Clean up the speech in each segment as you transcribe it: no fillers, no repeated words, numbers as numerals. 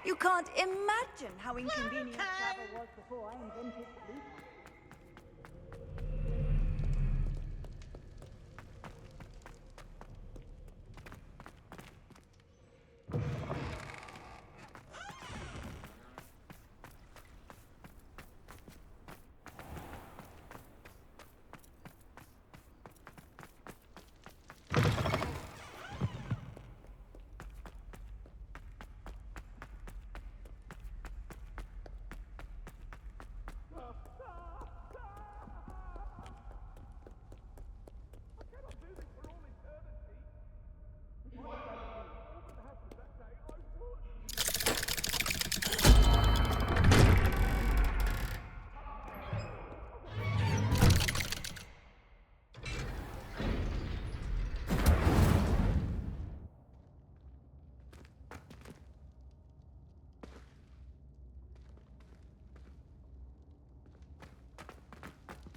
You can't imagine how inconvenient travel was before I invented sleep.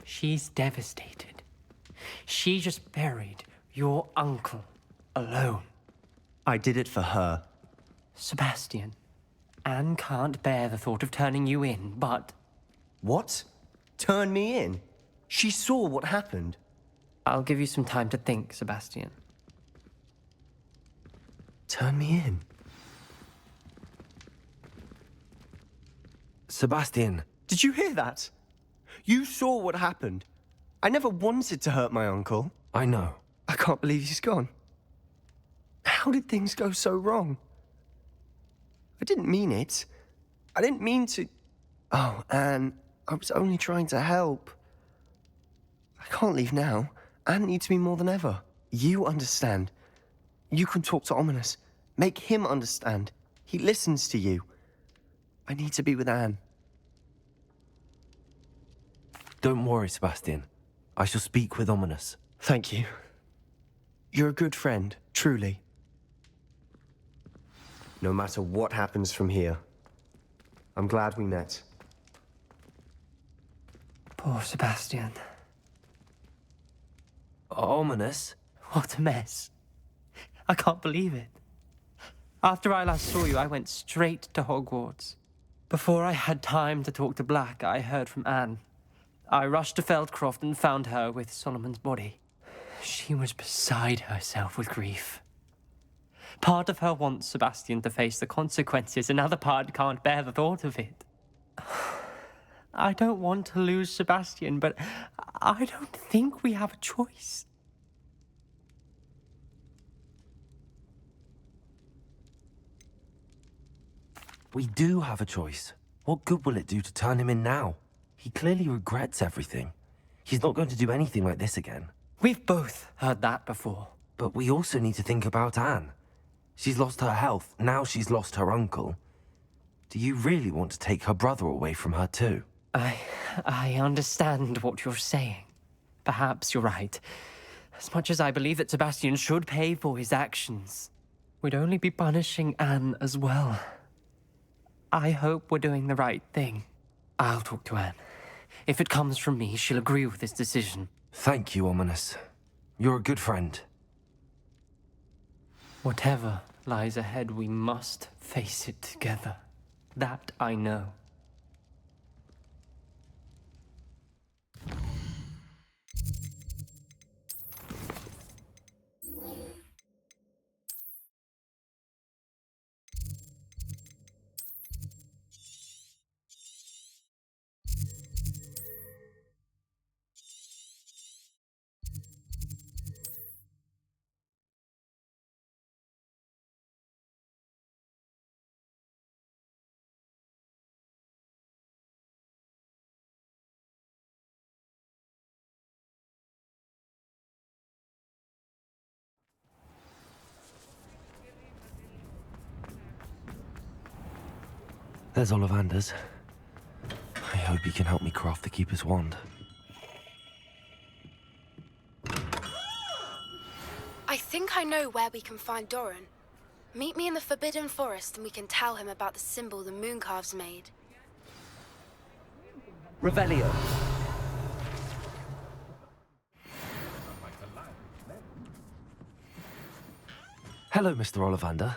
She's devastated. She just buried your uncle alone. I did it for her. Sebastian, Anne can't bear the thought of turning you in, but... What? Turn me in? She saw what happened. I'll give you some time to think, Sebastian. Turn me in? Sebastian. Did you hear that? You saw what happened. I never wanted to hurt my uncle. I know. I can't believe he's gone. How did things go so wrong? I didn't mean it. I didn't mean to... Oh, Anne, I was only trying to help. I can't leave now. Anne needs me more than ever. You understand. You can talk to Ominous. Make him understand. He listens to you. I need to be with Anne. Don't worry, Sebastian. I shall speak with Ominous. Thank you. You're a good friend, truly. No matter what happens from here, I'm glad we met. Poor Sebastian. Ominous? What a mess. I can't believe it. After I last saw you, I went straight to Hogwarts. Before I had time to talk to Black, I heard from Anne. I rushed to Feldcroft and found her with Solomon's body. She was beside herself with grief. Part of her wants Sebastian to face the consequences, another part can't bear the thought of it. I don't want to lose Sebastian, but I don't think we have a choice. We do have a choice. What good will it do to turn him in now? He clearly regrets everything. He's not going to do anything like this again. We've both heard that before. But we also need to think about Anne. She's lost her health, now she's lost her uncle. Do you really want to take her brother away from her too? I understand what you're saying. Perhaps you're right. As much as I believe that Sebastian should pay for his actions, we'd only be punishing Anne as well. I hope we're doing the right thing. I'll talk to Anne. If it comes from me, she'll agree with this decision. Thank you, Ominous. You're a good friend. Whatever lies ahead, we must face it together. That I know. There's Ollivander's. I hope he can help me craft the Keeper's wand. I think I know where we can find Doran. Meet me in the Forbidden Forest and we can tell him about the symbol the Mooncalves made. Revelio. Hello, Mr. Ollivander.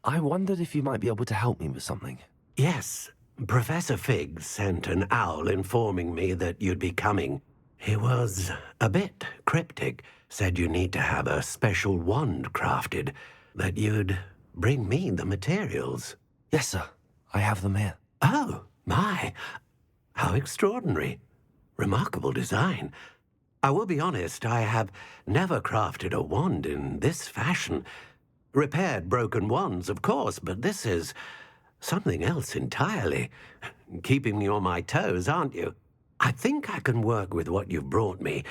I wondered if you might be able to help me with something. Yes, Professor Fig sent an owl informing me that you'd be coming. He was a bit cryptic, said you need to have a special wand crafted, that you'd bring me the materials. Yes, sir. I have them here. Oh, my. How extraordinary. Remarkable design. I will be honest, I have never crafted a wand in this fashion. Repaired broken wands, of course, but this is something else entirely. Keeping me on my toes, aren't you? I think I can work with what you've brought me.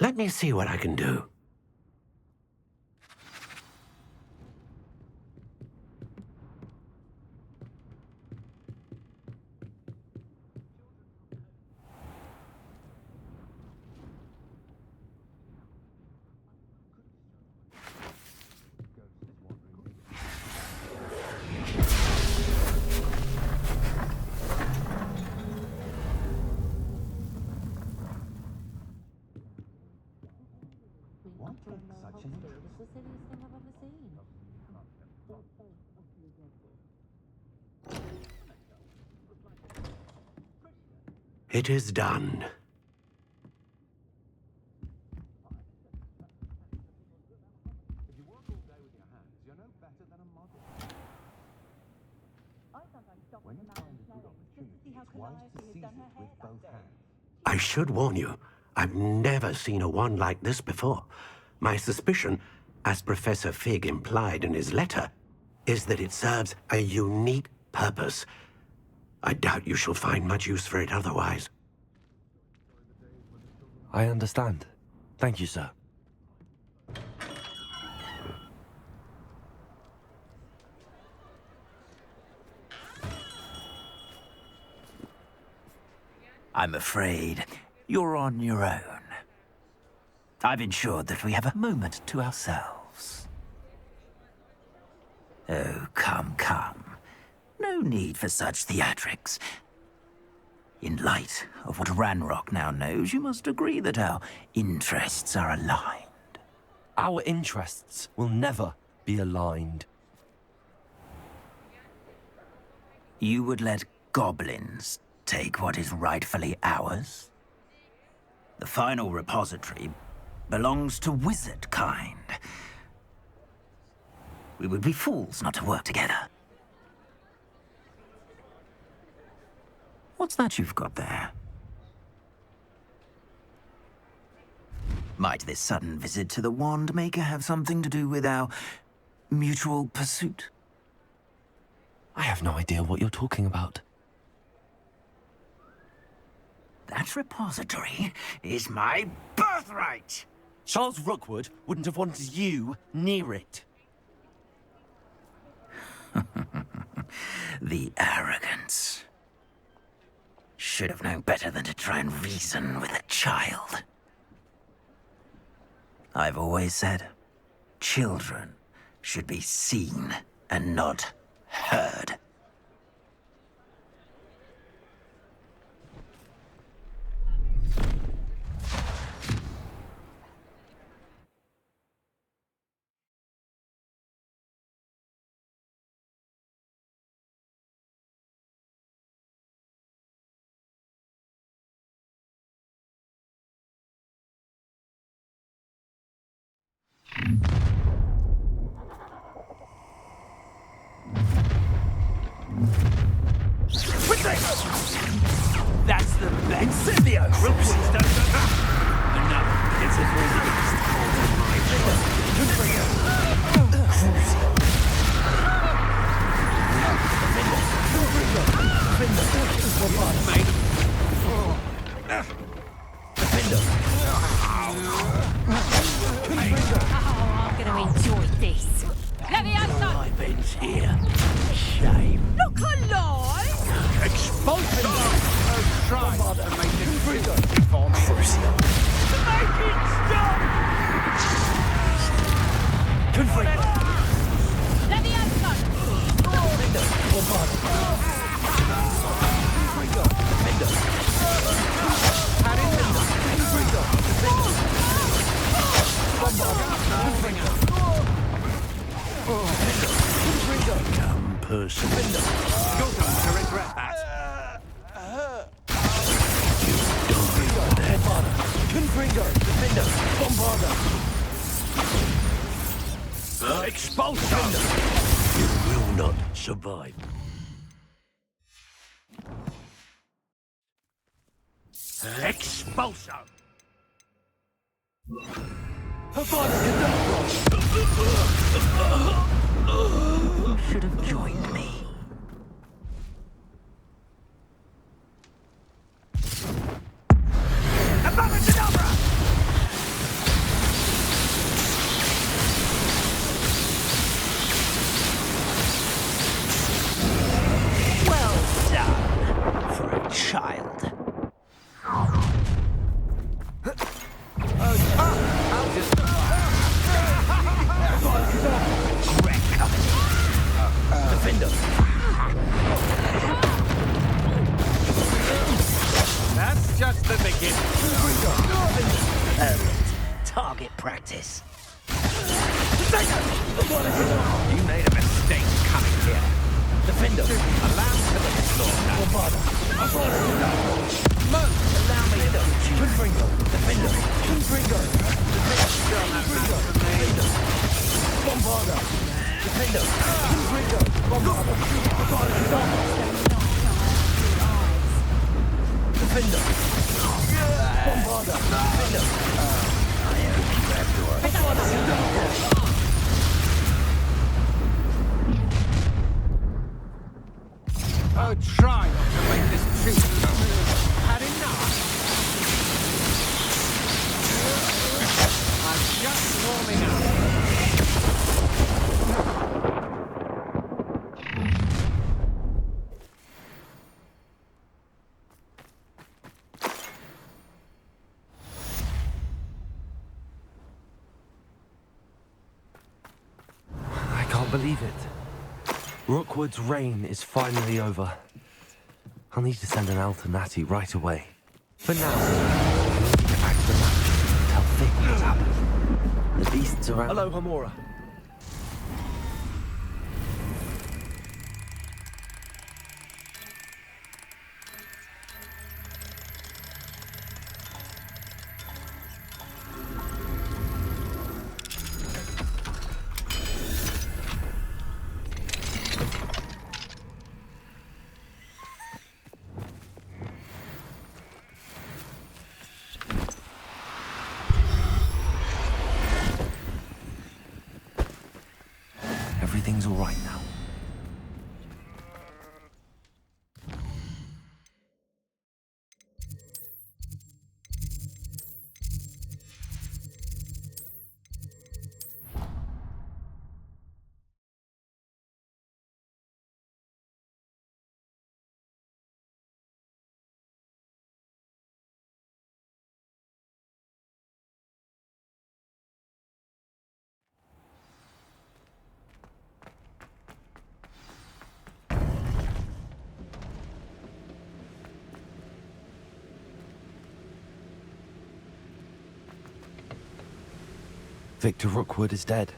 Let me see what I can do. It is done. I should warn you, I've never seen a wand like this before. My suspicion, as Professor Fig implied in his letter, is that it serves a unique purpose. I doubt you shall find much use for it otherwise. I understand. Thank you, sir. I'm afraid you're on your own. I've ensured that we have a moment to ourselves. Oh, come, come. No need for such theatrics. In light of what Ranrock now knows, you must agree that our interests are aligned. Our interests will never be aligned. You would let goblins take what is rightfully ours? The final repository belongs to wizard kind. We would be fools not to work together. What's that you've got there? Might this sudden visit to the Wand Maker have something to do with our mutual pursuit? I have no idea what you're talking about. That repository is my birthright! Charles Rookwood wouldn't have wanted you near it. The arrogance. Should have known better than to try and reason with a child. I've always said, children should be seen and not heard. That's the best. Incendio! Rookwood's done enough. It's a I'm gonna enjoy this. I've here. Shame. Look alive! Expulsion! Try to make it for me. person. You're going to regret that. Expulsion! You will not survive. Expulsion! You should have joined me. Well done for a child. That's just the beginning. Target practice. You made a mistake coming here. Defender, allow him to explore now. Allow me to Defender. Bombarder. Defender. Bombarder. Defender. Bombarder. Oh, try not to make this too had enough. I'm just warming up. I can't believe it. Rookwood's reign is finally over. I'll need to send an alternati right away. For now, I need to get back to the mansion and tell Vic what's happened. The beasts around... Hello, Hamora. Everything's all right now. Victor Rookwood is dead.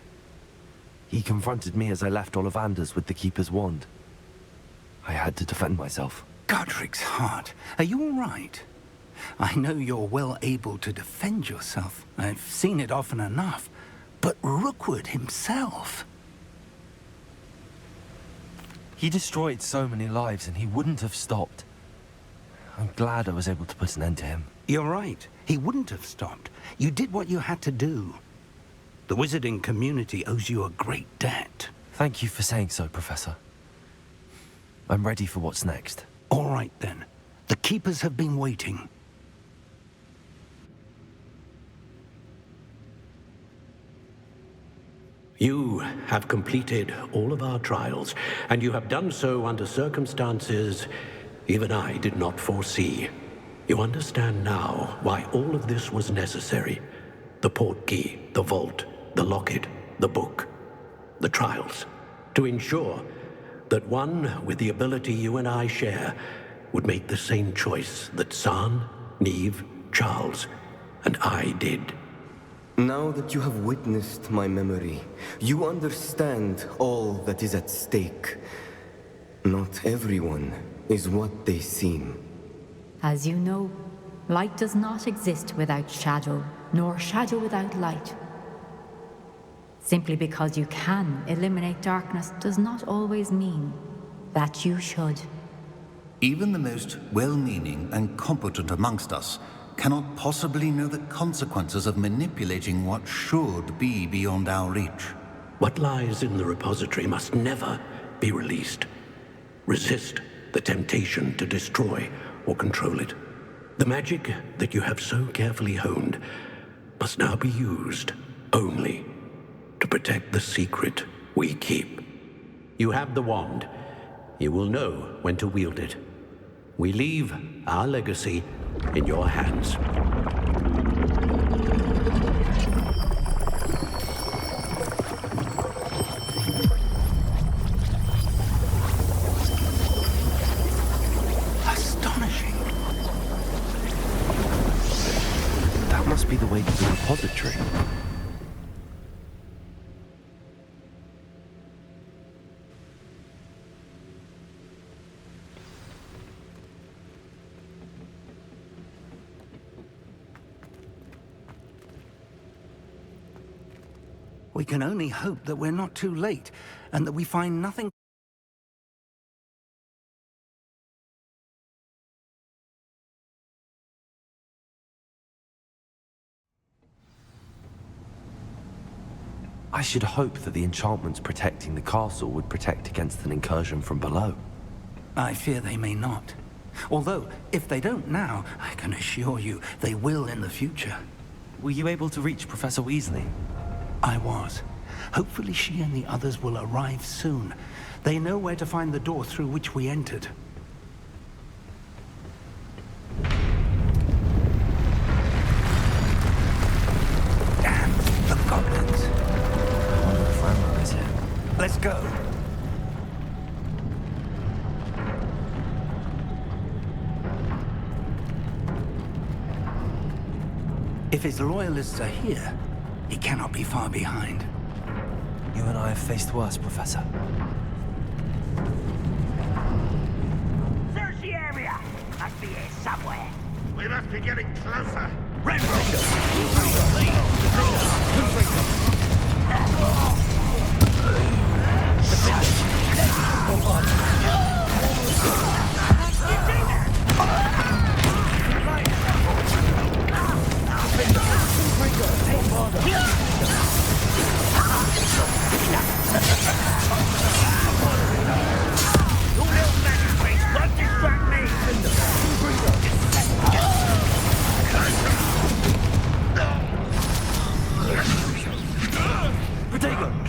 He confronted me as I left Ollivanders with the Keeper's wand. I had to defend myself. Godric's heart. Are you all right? I know you're well able to defend yourself. I've seen it often enough. But Rookwood himself... He destroyed so many lives and he wouldn't have stopped. I'm glad I was able to put an end to him. You're right. He wouldn't have stopped. You did what you had to do. The wizarding community owes you a great debt. Thank you for saying so, Professor. I'm ready for what's next. All right, then. The Keepers have been waiting. You have completed all of our trials, and you have done so under circumstances even I did not foresee. You understand now why all of this was necessary. The portkey, the vault, the locket, the book, the trials. To ensure that one with the ability you and I share would make the same choice that San, Neve, Charles, and I did. Now that you have witnessed my memory, you understand all that is at stake. Not everyone is what they seem. As you know, light does not exist without shadow, nor shadow without light. Simply because you can eliminate darkness does not always mean that you should. Even the most well-meaning and competent amongst us cannot possibly know the consequences of manipulating what should be beyond our reach. What lies in the repository must never be released. Resist the temptation to destroy or control it. The magic that you have so carefully honed must now be used only to protect the secret we keep. You have the wand. You will know when to wield it. We leave our legacy in your hands. Astonishing. That must be the way to the repository. We can only hope that we're not too late, and that we find nothing. I should hope that the enchantments protecting the castle would protect against an incursion from below. I fear they may not. Although, if they don't now, I can assure you they will in the future. Were you able to reach Professor Weasley? I was. Hopefully she and the others will arrive soon. They know where to find the door through which we entered. Damn, the goblins. I wonder if Ranrock is here. Let's go. If his loyalists are here, he cannot be far behind. You and I have faced worse, Professor. Search the area! Must be here somewhere. We must be getting closer. Red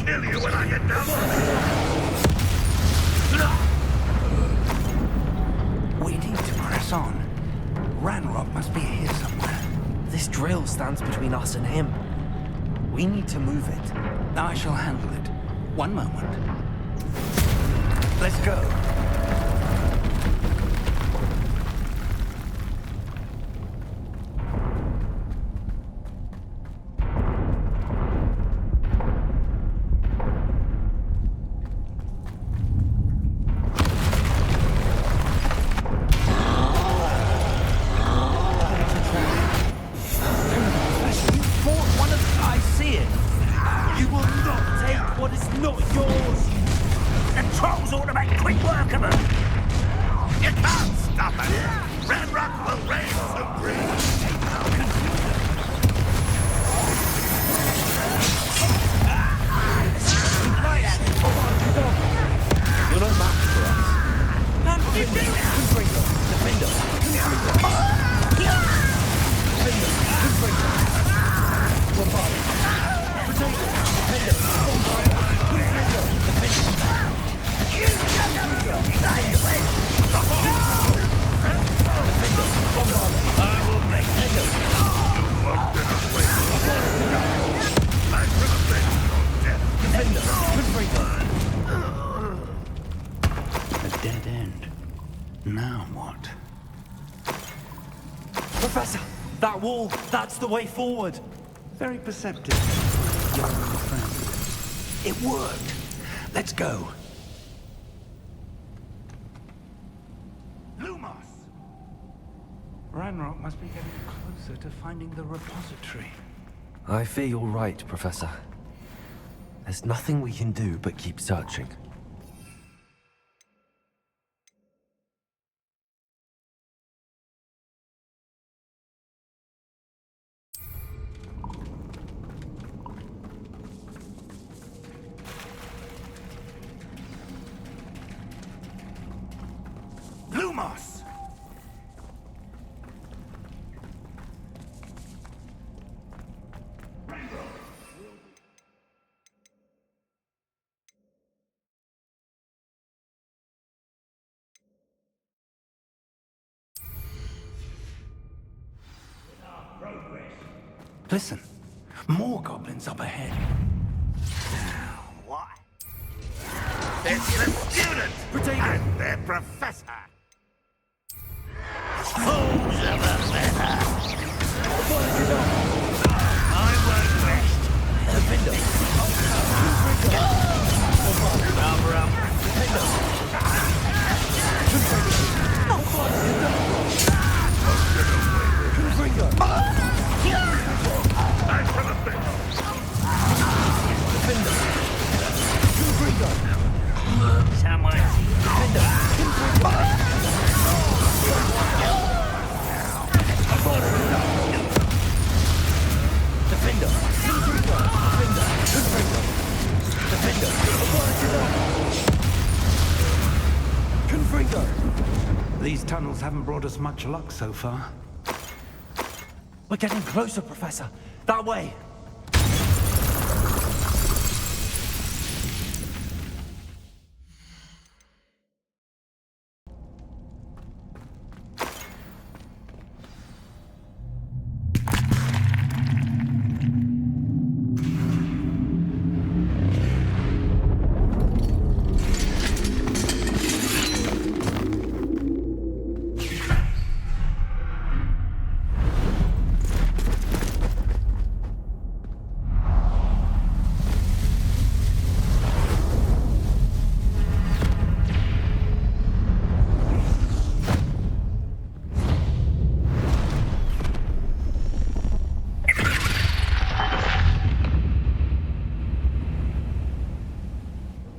Kill you when I get down. We need to press on. Ranrock must be here somewhere. This drill stands between us and him. We need to move it. I shall handle it. One moment. Let's go. That's the way forward. Very perceptive, young friend. It worked. Let's go. Ranrock must be getting closer to finding the repository. I fear you're right, Professor. There's nothing we can do but keep searching. Lumos! Listen, more goblins up ahead. What? It's the students and their professor. Fools of a feather. I won't rest. Cover up. I'm from a bit. Someone. These tunnels haven't brought us much luck so far. We're getting closer, Professor. That way.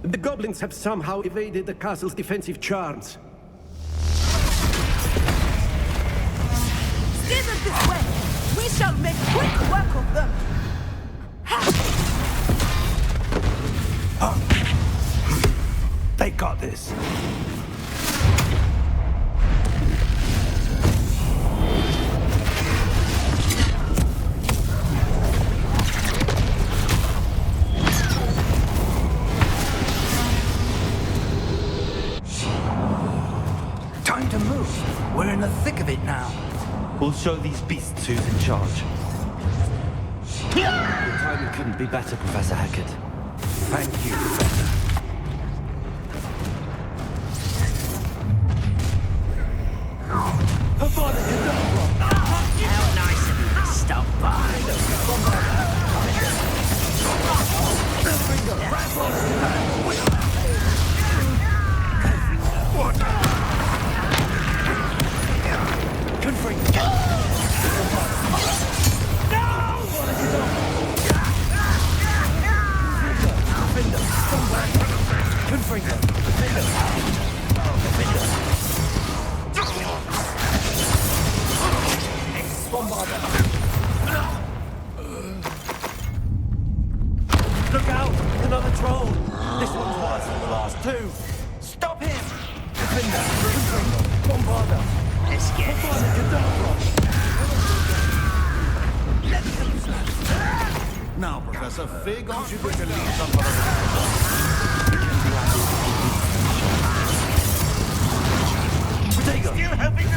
The goblins have somehow evaded the castle's defensive charms. Steer them this way. We shall make quick work of them. They got this. Time to move. We're in the thick of it now. We'll show these beasts who's in charge. Your timing couldn't be better, Professor Hackett. Thank you, Professor. How nice of you to stop by. Look out! Another troll! This one's worse than the last two! Stop him! Bombarder! Let's get it. Now, Professor Fig, aren't you going to leave some for us? Still helping us.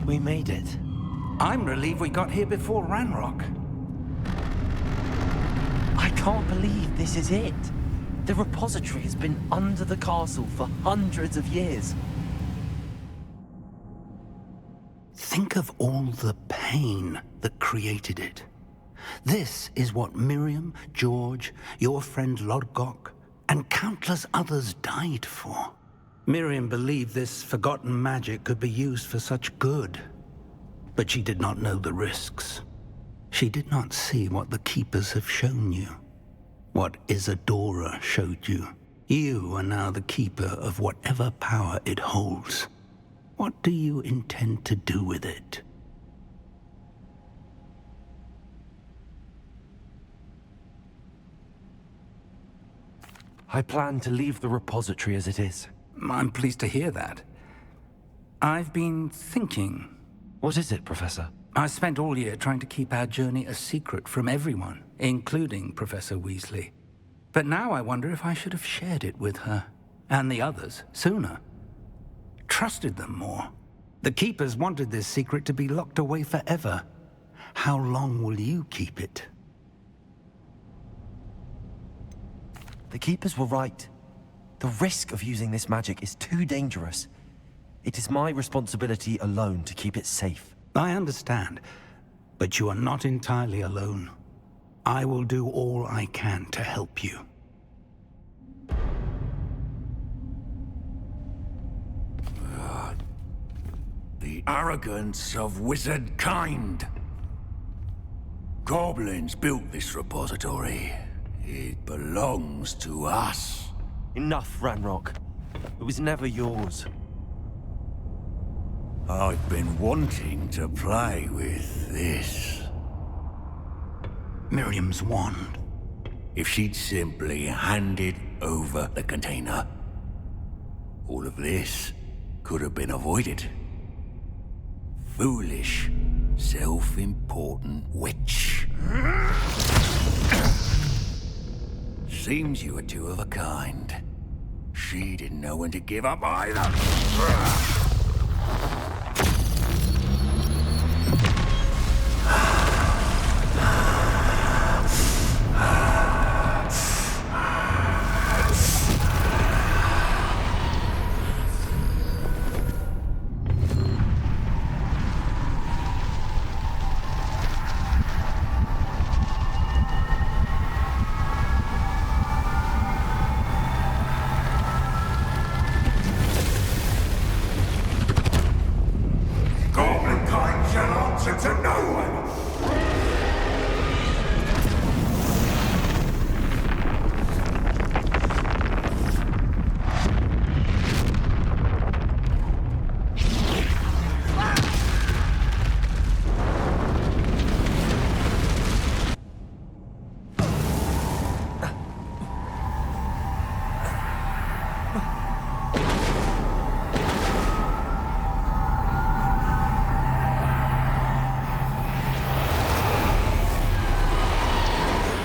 we made it. I'm relieved we got here before Ranrock. I can't believe this is it. The repository has been under the castle for hundreds of years. Think of all the pain that created it. This is what Miriam, George, your friend Lodgok, and countless others died for. Miriam believed this forgotten magic could be used for such good, but she did not know the risks. She did not see what the Keepers have shown you, what Isadora showed you. You are now the Keeper of whatever power it holds. What do you intend to do with it? I plan to leave the repository as it is. I'm pleased to hear that. I've been thinking. What is it, Professor? I spent all year trying to keep our journey a secret from everyone, including Professor Weasley. But now I wonder if I should have shared it with her, and the others, sooner. Trusted them more. The Keepers wanted this secret to be locked away forever. How long will you keep it? The Keepers were right. The risk of using this magic is too dangerous. It is my responsibility alone to keep it safe. I understand, but you are not entirely alone. I will do all I can to help you. The arrogance of wizard kind. Goblins built this repository. It belongs to us. Enough, Ranrock. It was never yours. I've been wanting to play with this. Miriam's wand. If she'd simply handed over the container, all of this could have been avoided. Foolish, self-important witch. Seems you were two of a kind. She didn't know when to give up either.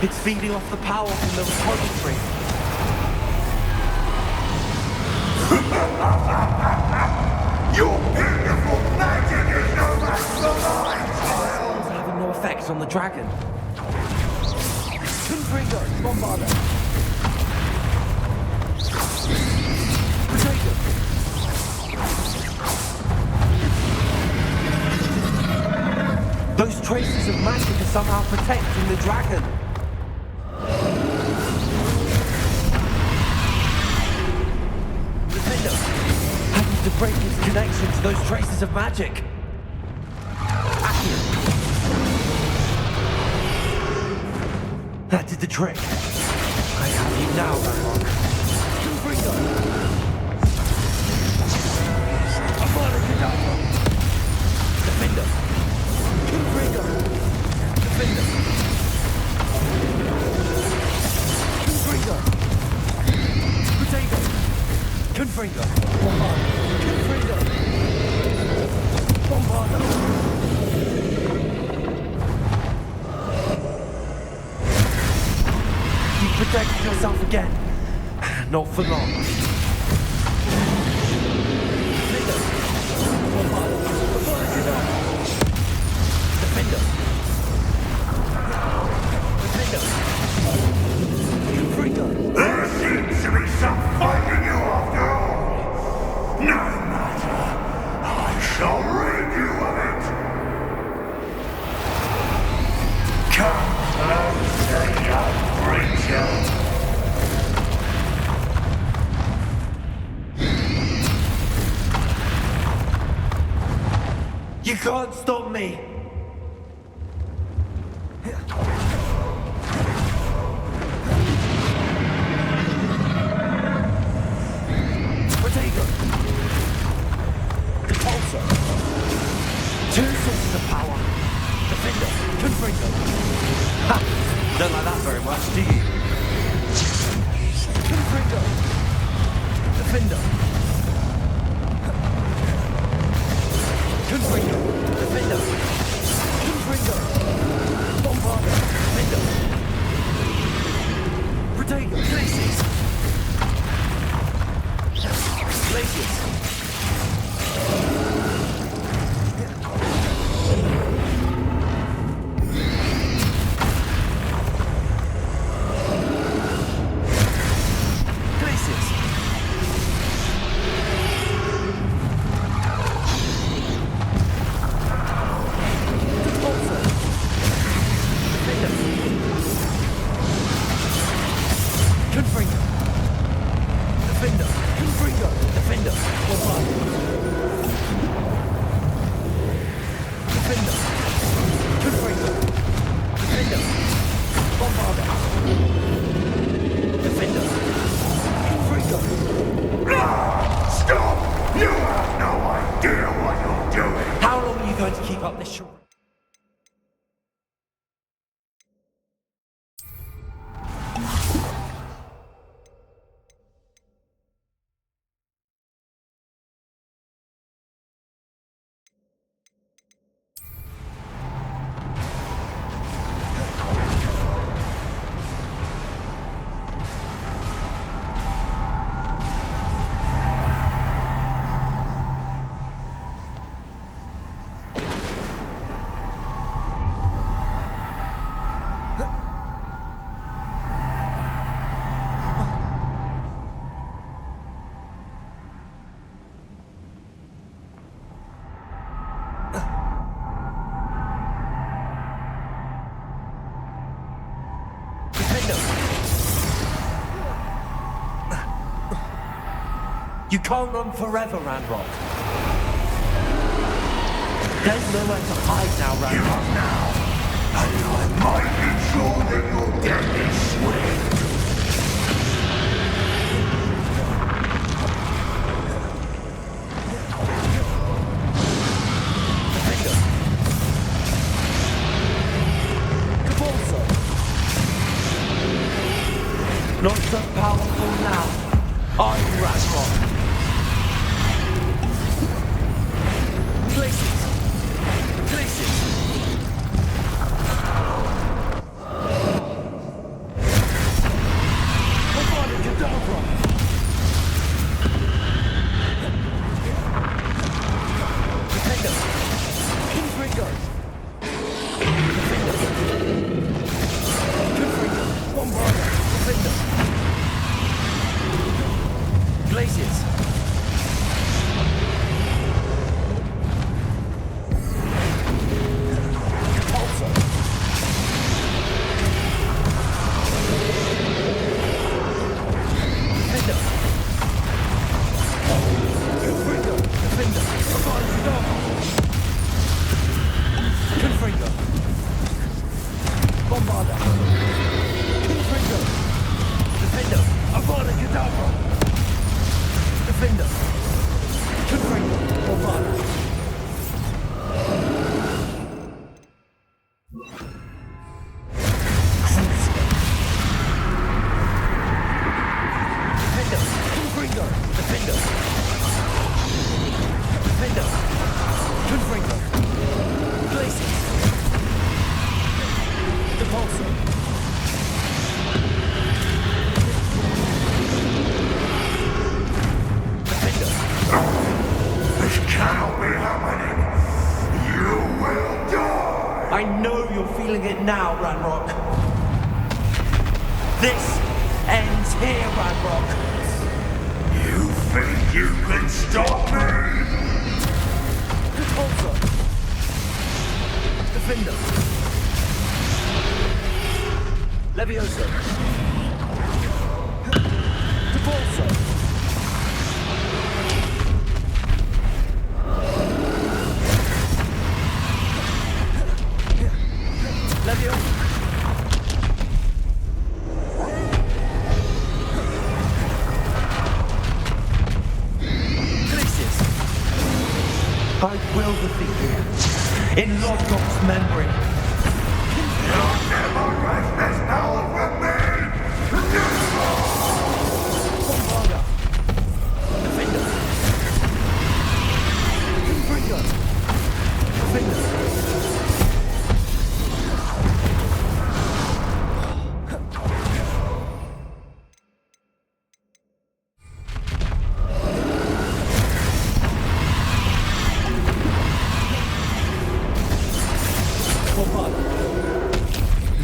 It's feeding off the power from the repository. Your beautiful magic is no match for mine, child! It's having no effect on the dragon. Confringo, Bombarda. Potato. Those traces of magic are somehow protecting the dragon. To break its connection to those traces of magic. That did the trick. I have you now, Ranrock. Confringo. Defender. Confringo. Defender. Confringo. Potato. Confringo. Confringo. Bombardo. You protected yourself again. Not for long. Bombardo. can't stop me! Potato! Repulsor! Two sources of power! Defender! Confringo! Ha! Don't like that very much, do you? Confringo! Defender! Confringo! Defender! Confringo! Bombarder! Defender! Protego! Glacius! Glacius! You can't run forever, Ranrock. There's nowhere to hide now, Ranrock. Give up now, and I might ensure that your death is swift. Not so powerful now, are you, Ranrock? Places! Places! Bombardier Cadavra! Defender! Confringo! Defender! Confringo! Bombardier! Defender! Glacius! Now, Ranrock. This ends here, Ranrock. You think you can stop me? Repulsor. Defender. Levioso. Repulsor. I will defeat you. In Lodgok's memory. You'll never wrest this power from me! Defender. Confringo. Defender.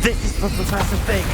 This is for Professor Fig.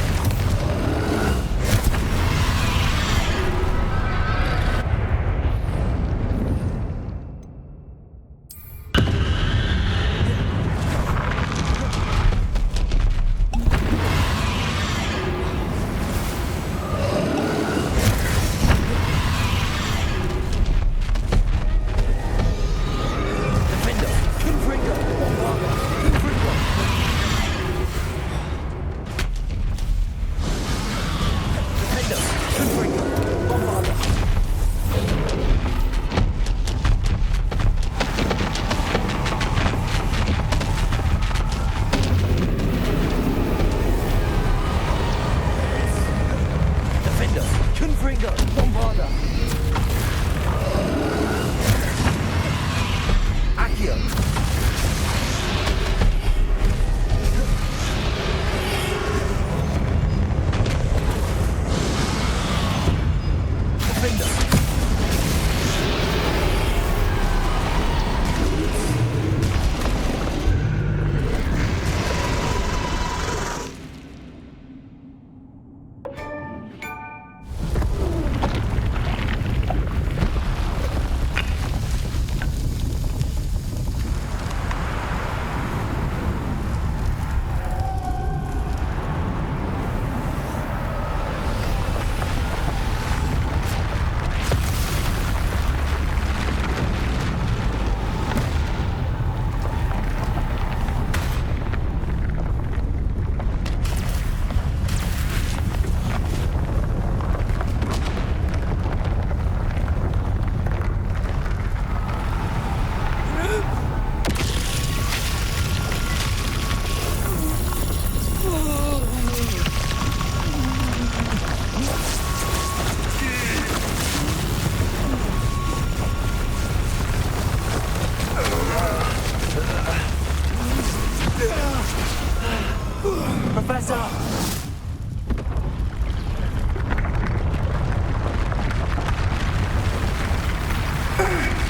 Professor!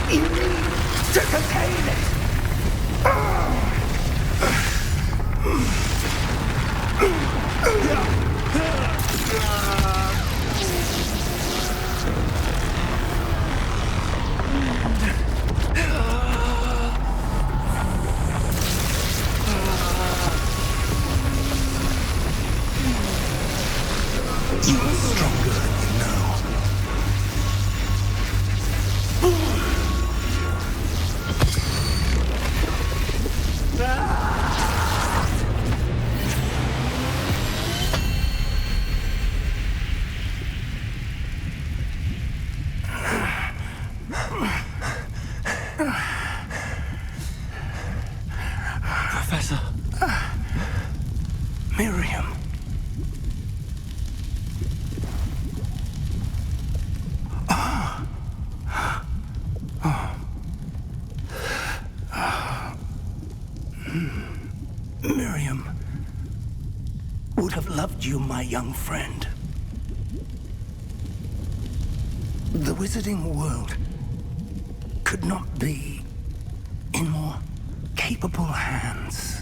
You need to contain it! You are stronger than you know. Professor. Miriam. Miriam would have loved you, my young friend. The wizarding world could not be in more capable hands.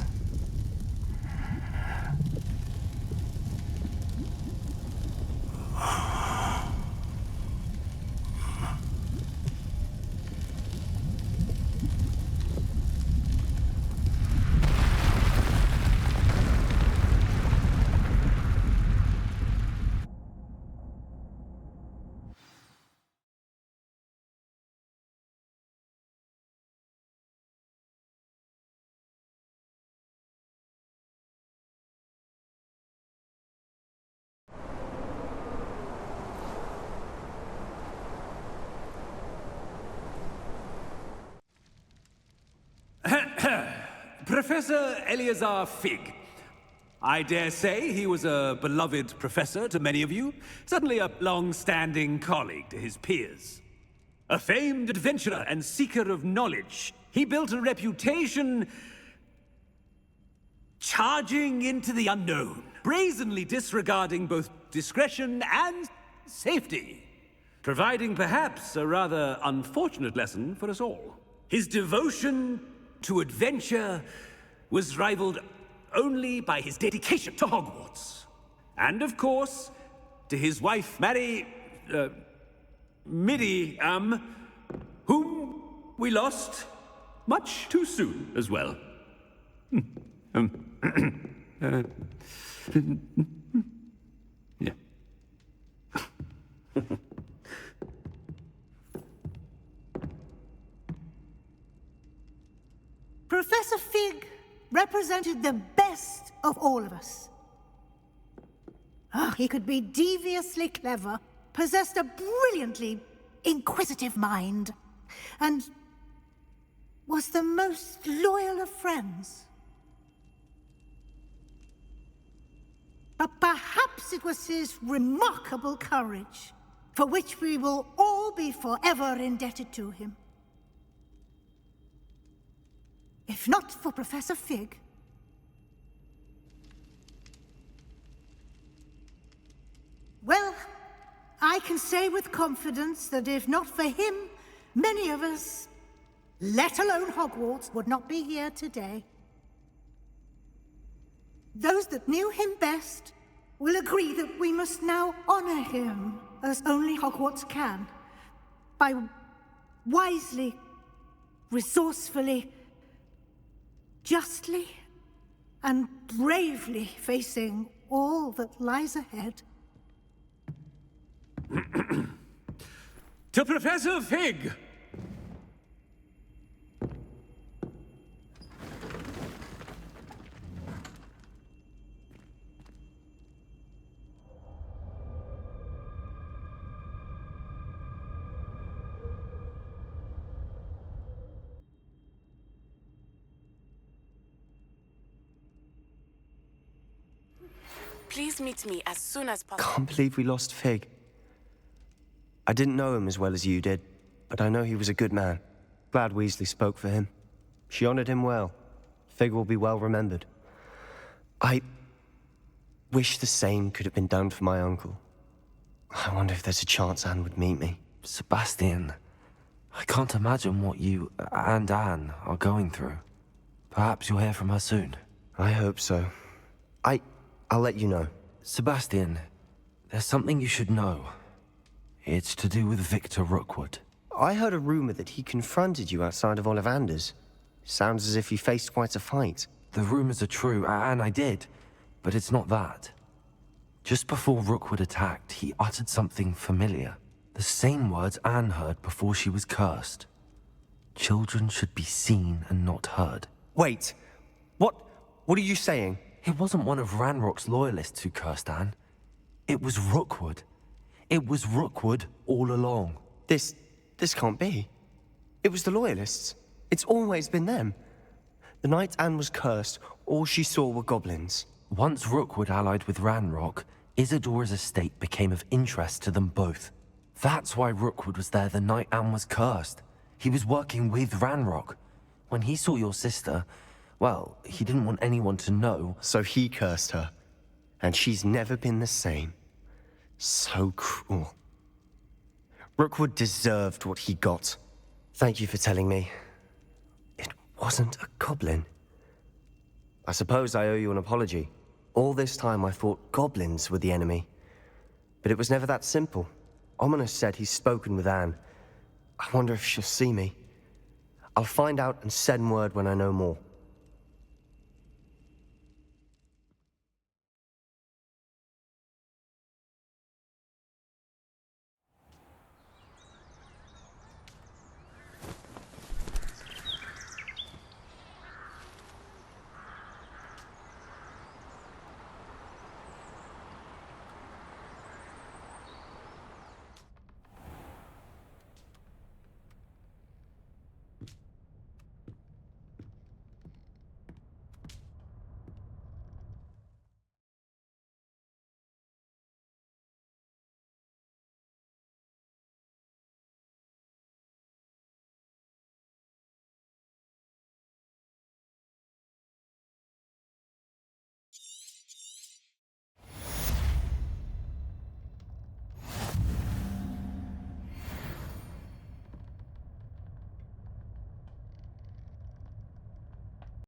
Professor Eleazar Fig. I dare say he was a beloved professor to many of you, certainly a long-standing colleague to his peers. A famed adventurer and seeker of knowledge, he built a reputation charging into the unknown, brazenly disregarding both discretion and safety, providing perhaps a rather unfortunate lesson for us all. His devotion to adventure was rivaled only by his dedication to Hogwarts. And of course, to his wife, Middy, whom we lost much too soon as well. Yeah. Professor Fig represented the best of all of us. He could be deviously clever, possessed a brilliantly inquisitive mind, and was the most loyal of friends. But perhaps it was his remarkable courage, for which we will all be forever indebted to him. If not for Professor Fig, well, I can say with confidence that if not for him, many of us, let alone Hogwarts, would not be here today. Those that knew him best will agree that we must now honor him as only Hogwarts can, by wisely, resourcefully, justly, and bravely facing all that lies ahead. To Professor Fig! Please meet me as soon as possible. Can't believe we lost Fig. I didn't know him as well as you did, but I know he was a good man. Glad Weasley spoke for him. She honored him well. Fig will be well remembered. I wish the same could have been done for my uncle. I wonder if there's a chance Anne would meet me. Sebastian, I can't imagine what you and Anne are going through. Perhaps you'll hear from her soon. I hope so. I'll let you know. Sebastian, there's something you should know. It's to do with Victor Rookwood. I heard a rumor that he confronted you outside of Ollivander's. Sounds as if he faced quite a fight. The rumors are true, and I did, but it's not that. Just before Rookwood attacked, he uttered something familiar. The same words Anne heard before she was cursed. Children should be seen and not heard. Wait, what are you saying? It wasn't one of Ranrock's loyalists who cursed Anne. It was Rookwood. It was Rookwood all along. This can't be. It was the Loyalists. It's always been them. The night Anne was cursed, all she saw were goblins. Once Rookwood allied with Ranrock, Isadora's estate became of interest to them both. That's why Rookwood was there the night Anne was cursed. He was working with Ranrock. When he saw your sister, well, he didn't want anyone to know. So he cursed her. And she's never been the same. So cruel. Rookwood deserved what he got. Thank you for telling me. It wasn't a goblin. I suppose I owe you an apology. All this time I thought goblins were the enemy. But it was never that simple. Ominous said he's spoken with Anne. I wonder if she'll see me. I'll find out and send word when I know more.